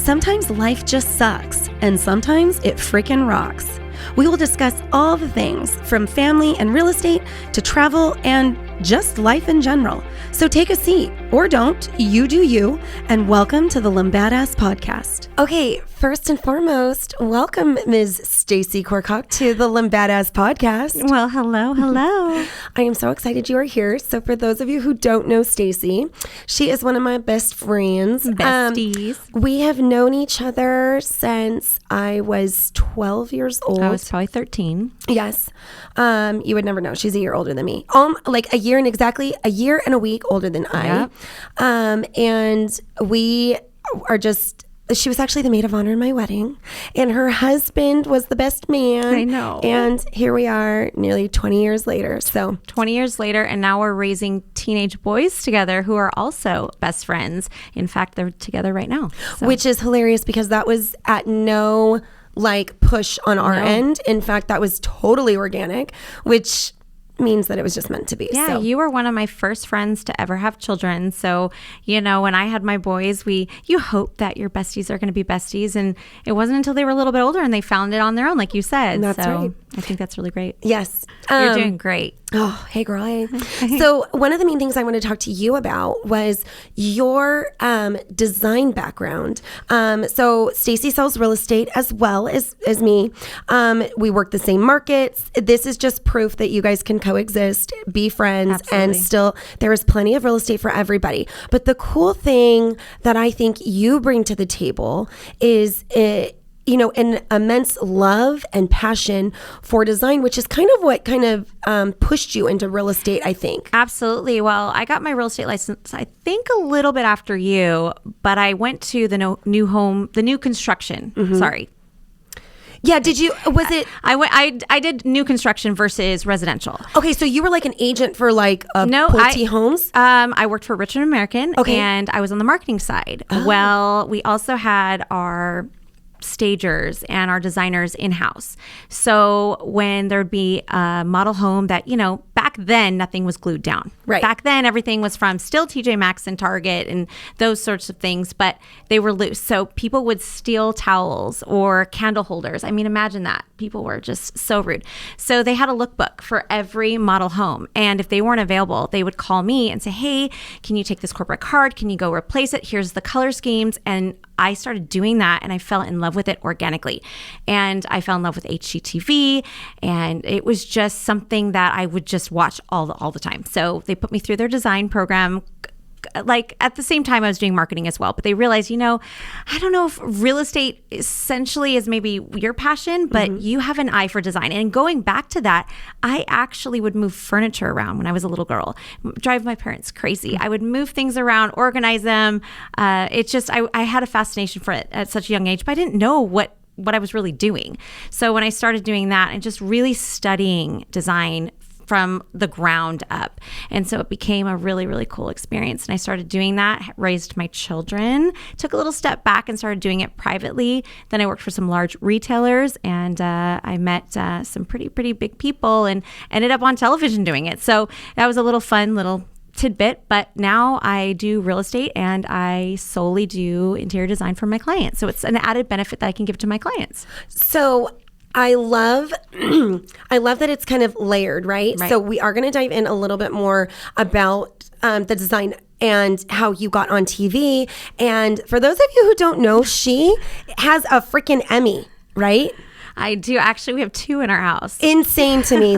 Sometimes life just sucks, and sometimes it freaking rocks. We will discuss all the things from family and real estate to travel and just life in general. So take a seat, or don't, you do you, and welcome to the Badass Podcast. Okay, first and foremost, welcome Ms. Stacie Korcok to the Badass Podcast. Well, hello. I am so excited you are here. So for those of you who don't know Stacie, she is one of my best friends. Besties. We have known each other since I was 12 years old. I was probably 13. Yes. You would never know. She's a year older than me. Like a year and a week older than I. Yep. And we are just... She was actually the maid of honor in my wedding, and her husband was the best man. I know. And here we are nearly 20 years later. So 20 years later, and now we're raising teenage boys together who are also best friends. In fact, they're together right now. So. Which is hilarious because that was at no push on our end. In fact, that was totally organic, which means that it was just meant to be. Yeah, so. You were one of my first friends to ever have children. So, when I had my boys, you hope that your besties are going to be besties. And it wasn't until they were a little bit older and they found it on their own, like you said. That's right. I think that's really great. Yes. You're doing great. Oh, hey girl. Hey. So one of the main things I want to talk to you about was your design background. So Stacie sells real estate as well as me. We work the same markets. This is just proof that you guys can coexist, be friends, Absolutely. And still there is plenty of real estate for everybody. But the cool thing that I think you bring to the table is an immense love and passion for design, which is kind of what pushed you into real estate, I think. Absolutely. Well, I got my real estate license, I think a little bit after you, but I went to the new construction. Mm-hmm. Sorry. Yeah, was it? I did new construction versus residential. Okay, so you were like an agent for Pulte Homes? I worked for Richard American, okay. And I was on the marketing side. Oh. Well, we also had our stagers and our designers in-house. So when there'd be a model home that, back then nothing was glued down. Right. Back then everything was from still TJ Maxx and Target and those sorts of things, but they were loose. So people would steal towels or candle holders. I mean, imagine that. People were just so rude. So they had a lookbook for every model home. And if they weren't available, they would call me and say, hey, can you take this corporate card? Can you go replace it? Here's the color schemes. And I started doing that and I fell in love with it organically. And I fell in love with HGTV, and it was just something that I would just watch all the time. So they put me through their design program. Like at the same time I was doing marketing as well, but they realized, I don't know if real estate essentially is maybe your passion, but mm-hmm. you have an eye for design. And going back to that, I actually would move furniture around when I was a little girl, drive my parents crazy. Mm-hmm. I would move things around, organize them. It's just, I had a fascination for it at such a young age, but I didn't know what I was really doing. So when I started doing that and just really studying design from the ground up. And so it became a really, really cool experience. And I started doing that, raised my children, took a little step back and started doing it privately. Then I worked for some large retailers, and I met some pretty big people and ended up on television doing it. So that was a little fun little tidbit, but now I do real estate and I solely do interior design for my clients. So it's an added benefit that I can give to my clients. So I love that it's kind of layered, right? So we are going to dive in a little bit more about the design and how you got on TV. And for those of you who don't know, she has a freaking Emmy, right? I do. Actually, we have 2 in our house. Insane to me.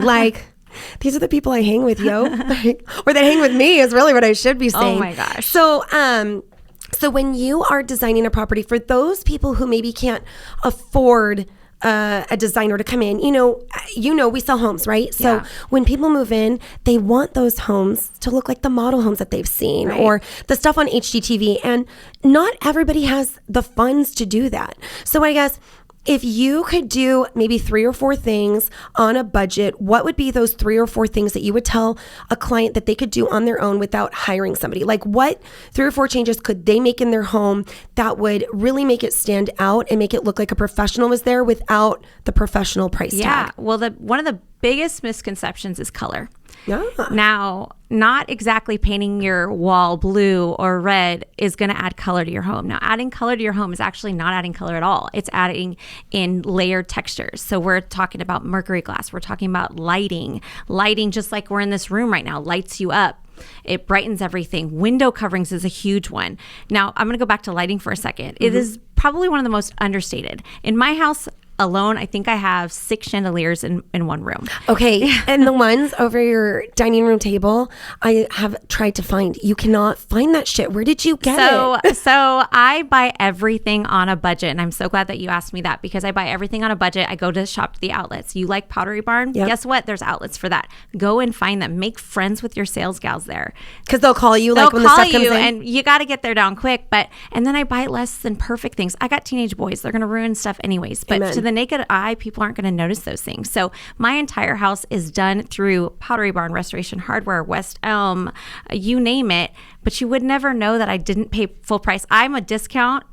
These are the people I hang with, yo. Or that hang with me is really what I should be saying. Oh my gosh. So when you are designing a property, for those people who maybe can't afford a designer to come in, we sell homes, right? So when people move in, they want those homes to look like the model homes that they've seen, right, or the stuff on HGTV. And not everybody has the funds to do that. So I guess if you could do maybe 3 or 4 things on a budget, what would be those 3 or 4 things that you would tell a client that they could do on their own without hiring somebody? Like what 3 or 4 changes could they make in their home that would really make it stand out and make it look like a professional was there without the professional price tag? Yeah, well, one of the biggest misconceptions is color. Yeah. Now, not exactly painting your wall blue or red is going to add color to your home. Now, adding color to your home is actually not adding color at all. It's adding in layered textures. So we're talking about mercury glass. We're talking about lighting. Lighting, just like we're in this room right now, lights you up. It brightens everything. Window coverings is a huge one. Now, I'm going to go back to lighting for a second. It is probably one of the most understated. In my house alone, I think I have 6 chandeliers in one room. Okay. And the ones over your dining room table, I have tried to find. You cannot find that shit. Where did you get it? So I buy everything on a budget. And I'm so glad that you asked me that, because I buy everything on a budget. I go to shop to the outlets. You like Pottery Barn? Yep. Guess what? There's outlets for that. Go and find them. Make friends with your sales gals there. Because they'll call you They'll like when the call stuff comes you, in. and you got to get there down quick. And then I buy less than perfect things. I got teenage boys. They're going to ruin stuff anyways. But Amen. to the naked eye, people aren't going to notice those things. So my entire house is done through Pottery Barn, Restoration Hardware, West Elm, you name it. But you would never know that I didn't pay full price. I'm a discount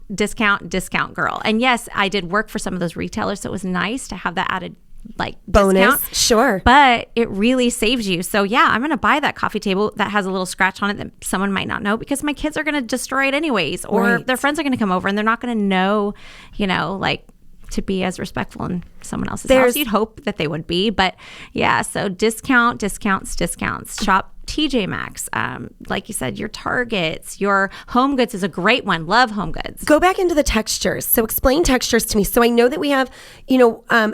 girl. And yes, I did work for some of those retailers, so it was nice to have that added like bonus. discount. Sure. But it really saves you. So yeah, I'm going to buy that coffee table that has a little scratch on it that someone might not know, because my kids are going to destroy it anyways, or Right. their friends are going to come over and they're not going to know, like to be as respectful in someone else's house. You'd hope that they would be, but yeah, so discounts. Shop TJ Maxx. Like you said, your Targets, your Home Goods is a great one. Love Home Goods. Go back into the textures. So explain textures to me. So I know that we have,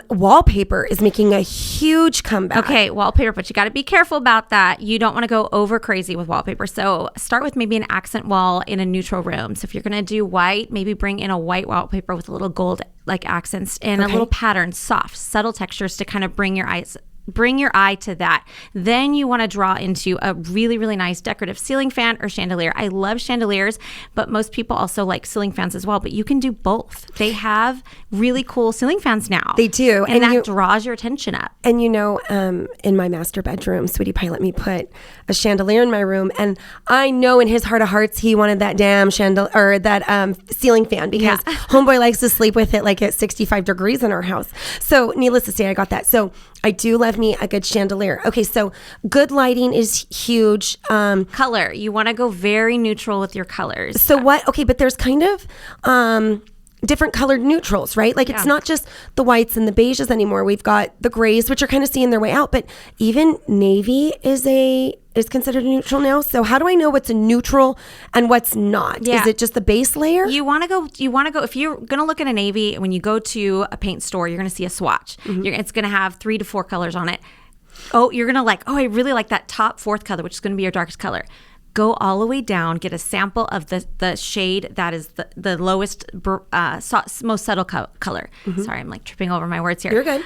wallpaper is making a huge comeback. Okay, wallpaper, but you got to be careful about that. You don't want to go over crazy with wallpaper. So start with maybe an accent wall in a neutral room. So if you're going to do white, maybe bring in a white wallpaper with a little gold like accents and a little pattern, soft, subtle textures to kind of bring your eye to that. Then you want to draw into a really, really nice decorative ceiling fan or chandelier. I love chandeliers, but most people also like ceiling fans as well. But you can do both. They have really cool ceiling fans now. They do. And that draws your attention up. And in my master bedroom, Sweetie Pie let me put a chandelier in my room. And I know in his heart of hearts, he wanted that damn chandelier or that ceiling fan, because homeboy likes to sleep with it like at 65 degrees in our house. So needless to say, I got that. So I do love me a good chandelier. Okay, so good lighting is huge. Color. You want to go very neutral with your colors. So what? Okay, but there's kind of different colored neutrals, right? Like it's not just the whites and the beiges anymore. We've got the grays, which are kind of seeing their way out. But even navy is considered a neutral now. So how do I know what's a neutral and what's not? Yeah. Is it just the base layer? You want to go, if you're going to look at a navy, when you go to a paint store, you're going to see a swatch. It's going to have 3 to 4 colors on it. Oh, you're going to I really like that top 4th color, which is going to be your darkest color. Go all the way down, get a sample of the shade that is the lowest, most subtle color. Sorry, I'm like tripping over my words here. You're good.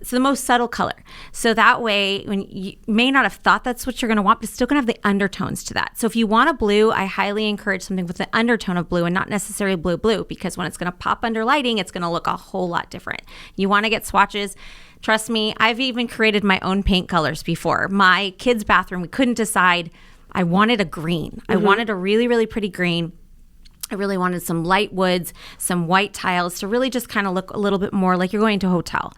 So the most subtle color. So that way, when you may not have thought that's what you're going to want, but it's still going to have the undertones to that. So if you want a blue, I highly encourage something with the undertone of blue and not necessarily blue, because when it's going to pop under lighting, it's going to look a whole lot different. You want to get swatches. Trust me, I've even created my own paint colors before. My kids' bathroom, we couldn't decide. I wanted a green. I wanted a really, really pretty green. I really wanted some light woods, some white tiles to really just kind of look a little bit more like you're going to a hotel.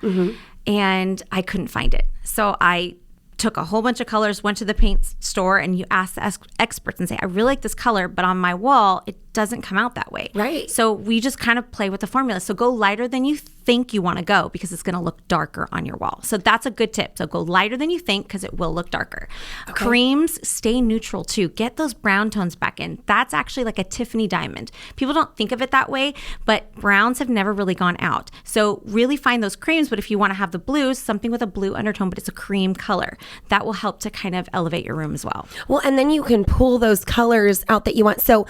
And I couldn't find it. So I took a whole bunch of colors, went to the paint store, and you ask the experts and say, I really like this color, but on my wall, it doesn't come out that way. Right. So we just kind of play with the formula. So go lighter than you think you want to go, because it's going to look darker on your wall. So that's a good tip. So go lighter than you think, because it will look darker. Okay. Creams, stay neutral too. Get those brown tones back in. That's actually like a Tiffany diamond. People don't think of it that way, but browns have never really gone out. So really find those creams, but if you want to have the blues, something with a blue undertone, but it's a cream color. That will help to kind of elevate your room as well. Well, and then you can pull those colors out that you want. So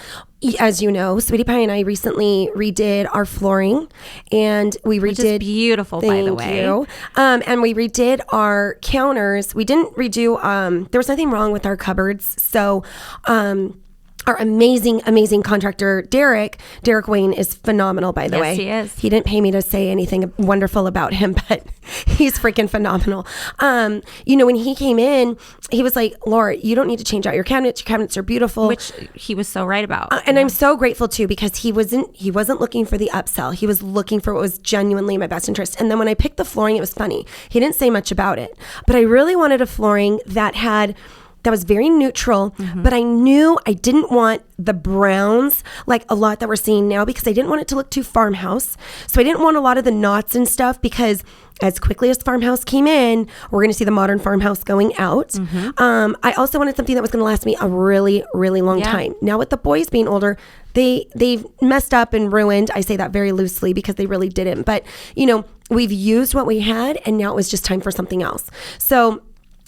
as you know, Sweetie Pie and I recently redid our flooring, and we redid, which is beautiful, by the way. Thank you. And we redid our counters. We didn't redo. There was nothing wrong with our cupboards. So, our amazing contractor, Derek Wayne, is phenomenal, by the way. Yes, he is. He didn't pay me to say anything wonderful about him, but He's freaking phenomenal. When he came in, he was like, Laura, you don't need to change out your cabinets. Your cabinets are beautiful. Which he was so right about. And I'm so grateful too, because he wasn't looking for the upsell. He was looking for what was genuinely in my best interest. And then when I picked the flooring, it was funny. He didn't say much about it, but I really wanted a flooring that was very neutral, but I knew I didn't want the browns, like a lot that we're seeing now, because I didn't want it to look too farmhouse. So I didn't want a lot of the knots and stuff, because as quickly as farmhouse came in, we're going to see the modern farmhouse going out. I also wanted something that was going to last me a really, really long time. Now with the boys being older, they've messed up and ruined. I say that very loosely because they really didn't. But, we've used what we had, and now it was just time for something else. So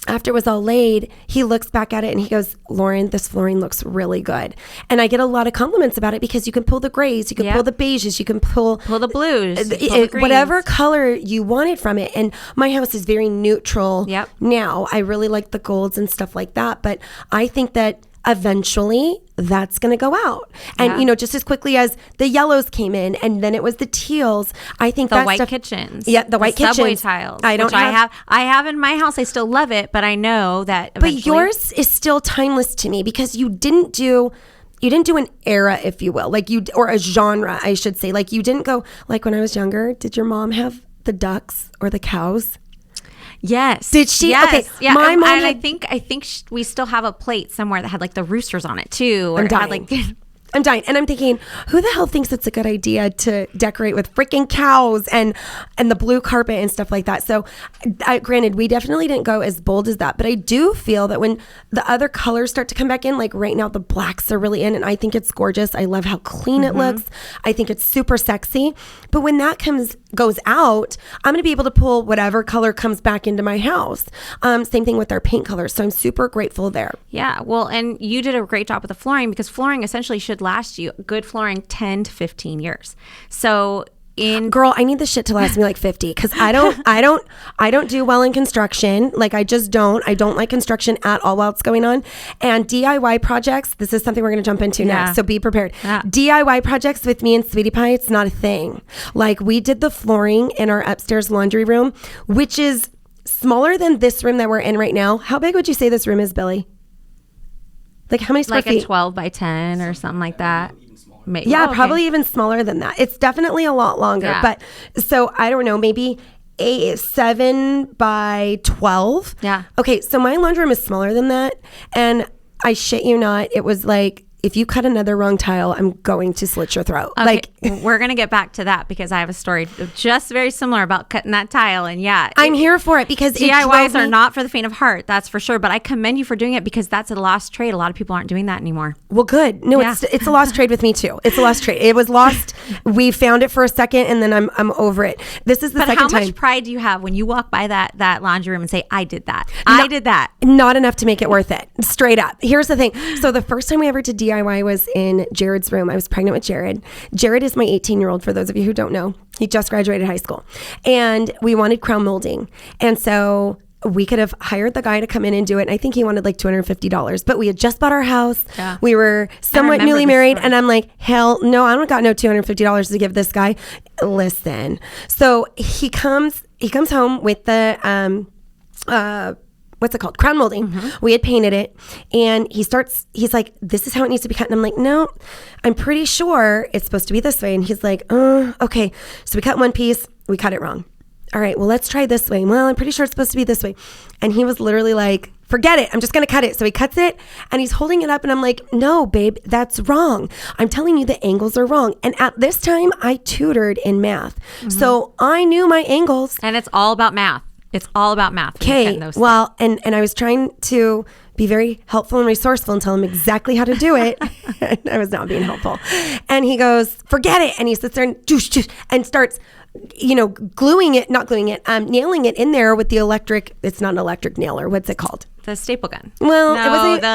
after it was all laid, he looks back at it and he goes, Lauren, this flooring looks really good. And I get a lot of compliments about it, because you can pull the grays, you can pull the beiges, you can pull the blues, whatever color you wanted from it. And my house is very neutral now. I really like the golds and stuff like that. But I think that eventually that's going to go out. And, just as quickly as the yellows came in, and then it was the teals. I think the white kitchens. Yeah, the white kitchens. Subway tiles. I have in my house. I still love it, but I know that eventually. But yours is still timeless to me, because you didn't do an era, if you will, or a genre, I should say. Like, you didn't go, like when I was younger, did your mom have the ducks or the cows? Yes. Did she? Yes. Okay. Yeah. My mom I think we still have a plate somewhere that had like the roosters on it too. Or I'm dying. And I'm thinking, who the hell thinks it's a good idea to decorate with freaking cows and the blue carpet and stuff like that? So granted, we definitely didn't go as bold as that, but I do feel that when the other colors start to come back in, like right now, the blacks are really in, and I think it's gorgeous. I love how clean it looks. I think it's super sexy. But when that goes out, I'm going to be able to pull whatever color comes back into my house. Same thing with our paint colors. So I'm super grateful there. Yeah. Well, and you did a great job with the flooring, because flooring essentially should last you, good flooring, 10 to 15 years. So girl, I need this shit to last me like 50, because I don't do well in construction. Like, I just don't. I don't like construction at all while it's going on. And DIY projects, this is something we're going to jump into next, so be prepared. DIY projects with me and Sweetie Pie, it's not a thing. Like, we did the flooring in our upstairs laundry room, which is smaller than this room that we're in right now. How big would you say this room is, Billy? Like, how many square feet? Like a 12 by 10 or something like that. Maybe. Yeah, probably even smaller than that. It's definitely a lot longer. Yeah. But so I don't know, maybe 7 by 12. Yeah. Okay, so my laundry room is smaller than that. And I shit you not, it was like, if you cut another wrong tile, I'm going to slit your throat. Okay. Like, we're going to get back to that, because I have a story just very similar about cutting that tile. And I'm here for it, because DIYs are not for the faint of heart. That's for sure. But I commend you for doing it, because that's a lost trade. A lot of people aren't doing that anymore. Well, good. No, it's a lost trade with me too. It's a lost trade. It was lost. We found it for a second, and then I'm over it. This is the second time. But how much pride do you have when you walk by that laundry room and say, I did that? I did that. Not enough to make it worth it. Straight up. Here's the thing. So the first time we ever did DIY was in Jared's room. I was pregnant with Jared. Jared is my 18-year-old, for those of you who don't know. He just graduated high school. And we wanted crown molding. And so we could have hired the guy to come in and do it. And I think he wanted like $250. But we had just bought our house. Yeah. We were somewhat newly married. And I'm like, hell no, I don't got no $250 to give this guy. Listen. So he comes home with the what's it called? Crown molding. We had painted it, and he's like, this is how it needs to be cut. And I'm like, no, I'm pretty sure it's supposed to be this way. And he's like, okay. So we cut one piece, we cut it wrong. All right, well, let's try this way. Well, I'm pretty sure it's supposed to be this way. And he was literally like, forget it, I'm just going to cut it. So he cuts it, and he's holding it up, and I'm like, no, babe, that's wrong. I'm telling you the angles are wrong. And at this time, I tutored in math. So I knew my angles. And it's all about math. It's all about math. Okay, well, and I was trying to be very helpful and resourceful and tell him exactly how to do it. And I was not being helpful. And he goes, forget it. And he sits there and starts, nailing it in there with the electric. It's not an electric nailer. What's it called? The staple gun. Well, no, it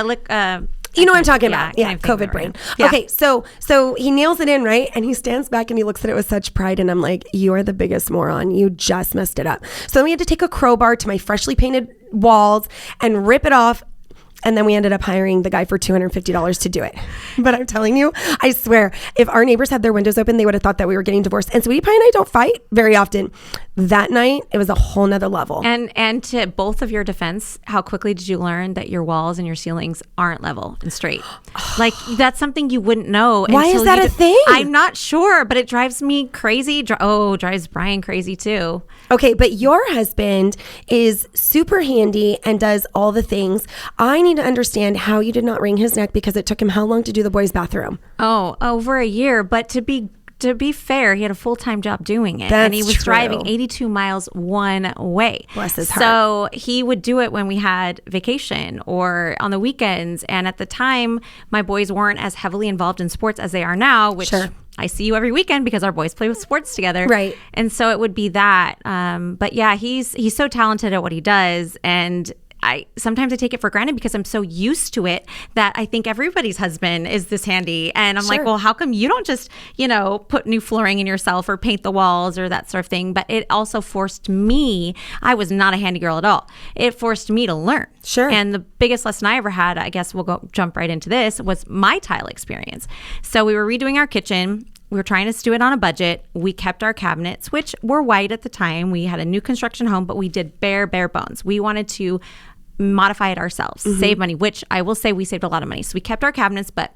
wasn't. You know what I'm talking about. Yeah, COVID brain. Yeah. Okay, so he nails it in, right? And he stands back and he looks at it with such pride. And I'm like, you are the biggest moron. You just messed it up. So then we had to take a crowbar to my freshly painted walls and rip it off. And then we ended up hiring the guy for $250 to do it. But I'm telling you, I swear, if our neighbors had their windows open, they would have thought that we were getting divorced. And Sweetie Pie and I don't fight very often. that night, it was a whole nother level. And to both of your defense, how quickly did you learn that your walls and your ceilings aren't level and straight? Like, that's something you wouldn't know. Why is that a thing? I'm not sure, but it drives me crazy. Drives Brian crazy too. Okay, but your husband is super handy and does all the things. I need to understand how you did not wring his neck because it took him how long to do the boys' bathroom? Oh, over a year. But to be fair, he had a full-time job doing it. That's and he was true. driving 82 miles one way. Bless his heart. So he would do it when we had vacation or on the weekends. And at the time, my boys weren't as heavily involved in sports as they are now, which Sure. I see you every weekend because our boys play with sports together. Right. And so it would be that. But yeah, he's so talented at what he does. And sometimes I take it for granted because I'm so used to it that I think everybody's husband is this handy. And I'm like, well, how come you don't just, put new flooring in yourself or paint the walls or that sort of thing? But it also forced me, I was not a handy girl at all. It forced me to learn. Sure. And the biggest lesson I ever had, I guess we'll jump right into this, was my tile experience. So we were redoing our kitchen. We were trying to do it on a budget. We kept our cabinets, which were white at the time. We had a new construction home, but we did bare bones. We wanted to modify it ourselves, save money, which I will say we saved a lot of money. So we kept our cabinets, but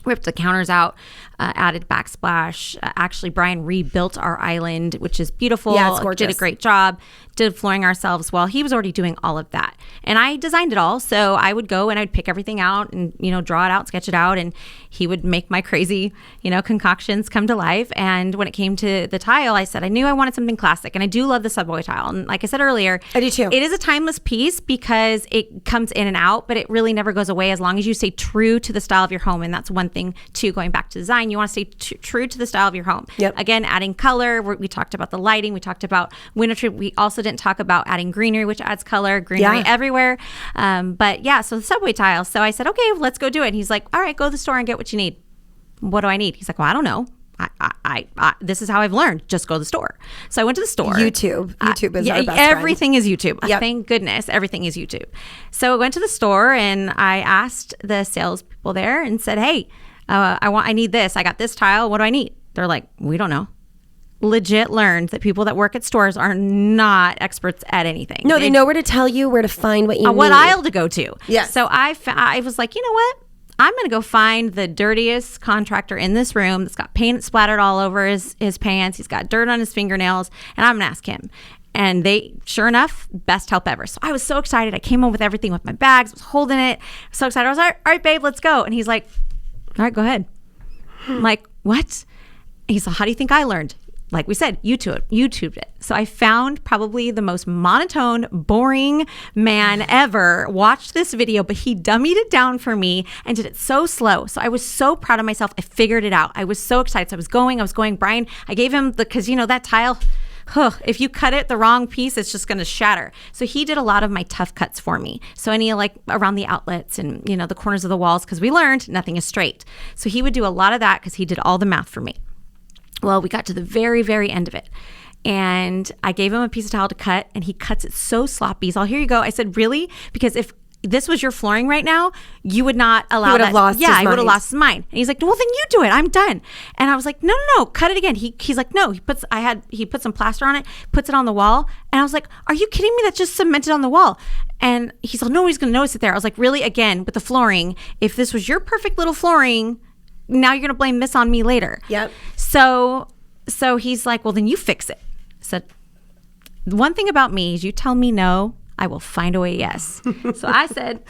ripped the counters out, added backsplash. Actually, Brian rebuilt our island, which is beautiful. Yeah, it's gorgeous. Did a great job. Did flooring ourselves. Well, he was already doing all of that. And I designed it all. So I would go and I'd pick everything out and, draw it out, sketch it out. And he would make my crazy, concoctions come to life. And when it came to the tile, I said, I knew I wanted something classic. And I do love the Subway tile. And like I said earlier, I do too. It is a timeless piece because it comes in and out, but it really never goes away as long as you stay true to the style of your home. And that's one thing too, going back to design, you want to stay true to the style of your home. Yep. Again, adding color. We talked about the lighting. We talked about window treatment. We also didn't talk about adding greenery, which adds color, greenery everywhere. But yeah, so the Subway tile. So I said, okay, let's go do it. And he's like, all right, go to the store and get what you need. What do I need? He's like, well, I don't know. I this is how I've learned. Just go to the store. So I went to the store. YouTube is our best everything is YouTube. Yep. Thank goodness, everything is YouTube. So I went to the store and I asked the salespeople there and said, hey, I need this. I got this tile. What do I need? They're like, we don't know. Legit learned that people that work at stores are not experts at anything. No, they know where to tell you, where to find what you need. What aisle to go to. Yeah. So I was like, you know what? I'm going to go find the dirtiest contractor in this room that's got paint splattered all over his pants. He's got dirt on his fingernails. And I'm going to ask him. And they, sure enough, best help ever. So I was so excited. I came home with everything with my bags, was holding it. So excited. I was like, all right, babe, let's go. And he's like, all right, go ahead. I'm like, what? And he's like, how do you think I learned? Like we said, YouTubed it. So I found probably the most monotone, boring man ever watched this video, but he dummied it down for me and did it so slow. So I was so proud of myself. I figured it out. I was so excited. So I was going. Brian, I gave him because that tile, if you cut it the wrong piece, it's just going to shatter. So he did a lot of my tough cuts for me. So any around the outlets and, the corners of the walls, because we learned nothing is straight. So he would do a lot of that because he did all the math for me. Well, we got to the very, very end of it. And I gave him a piece of tile to cut, and he cuts it so sloppy. So here you go. I said, really? Because if this was your flooring right now, you would not allow that. He would have lost his mind. I would have lost his mind. And he's like, well, then you do it. I'm done. And I was like, no, cut it again. He's like, no. He put some plaster on it, puts it on the wall. And I was like, are you kidding me? That's just cemented on the wall. And he's like, nobody's going to notice it there. I was like, really? Again, with the flooring, if this was your perfect little flooring, now you're going to blame this on me later. Yep. So he's like, well, then you fix it. I said, one thing about me is you tell me no, I will find a way yes. So I said,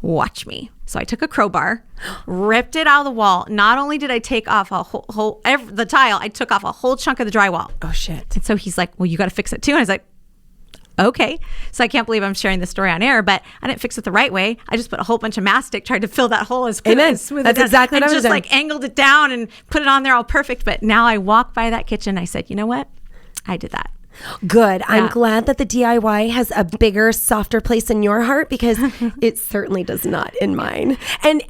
watch me. So I took a crowbar, ripped it out of the wall. Not only did I take off the tile, I took off a whole chunk of the drywall. Oh, shit. And so he's like, well, you got to fix it too. And I was like, okay. So I can't believe I'm sharing this story on air, but I didn't fix it the right way. I just put a whole bunch of mastic, tried to fill that hole as smooth as That's exactly what I was doing. And just angled it down and put it on there all perfect. But now I walk by that kitchen. I said, you know what? I did that. Good. Yeah. I'm glad that the DIY has a bigger, softer place in your heart because it certainly does not in mine. And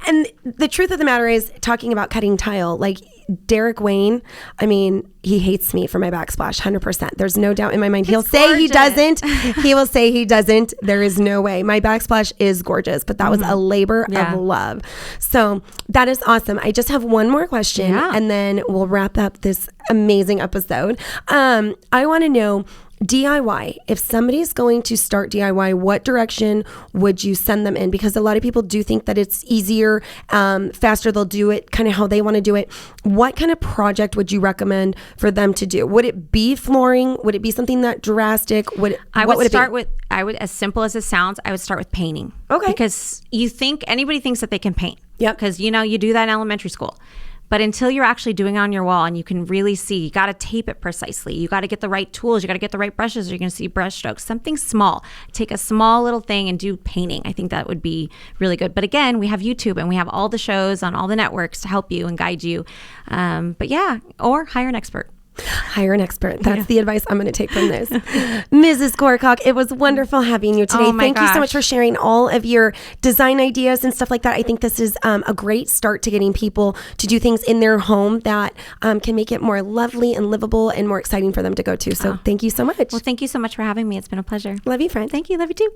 the truth of the matter is, talking about cutting tile, like Derek Wayne, I mean, he hates me for my backsplash, 100%. There's no doubt in my mind. He'll say he doesn't. He will say he doesn't. There is no way. My backsplash is gorgeous, but that was a labor of love. So that is awesome. I just have one more question and then we'll wrap up this amazing episode. I want to know, DIY, if somebody's going to start DIY, what direction would you send them in? Because a lot of people do think that it's easier, faster, they'll do it kind of how they want to do it. What kind of project would you recommend for them to do? Would it be flooring? Would it be something that drastic? I would start with, as simple as it sounds, I would start with painting. Okay. Because anybody thinks that they can paint. Yep. Because, you do that in elementary school. But until you're actually doing it on your wall and you can really see, you got to tape it precisely. You got to get the right tools. You got to get the right brushes. You're going to see brush strokes. Something small. Take a small little thing and do painting. I think that would be really good. But again, we have YouTube and we have all the shows on all the networks to help you and guide you. But yeah, or hire an expert. Hire an expert. That's the advice I'm going to take from this. Mrs. Korcok, it was wonderful having you today. Oh my Thank you so gosh. much for sharing all of your design ideas and stuff like that. I think this is a great start to getting people to do things in their home that can make it more lovely and livable and more exciting for them to go to. So thank you so much. Well, thank you so much for having me. It's been a pleasure. Love you, friend. Thank you. Love you too.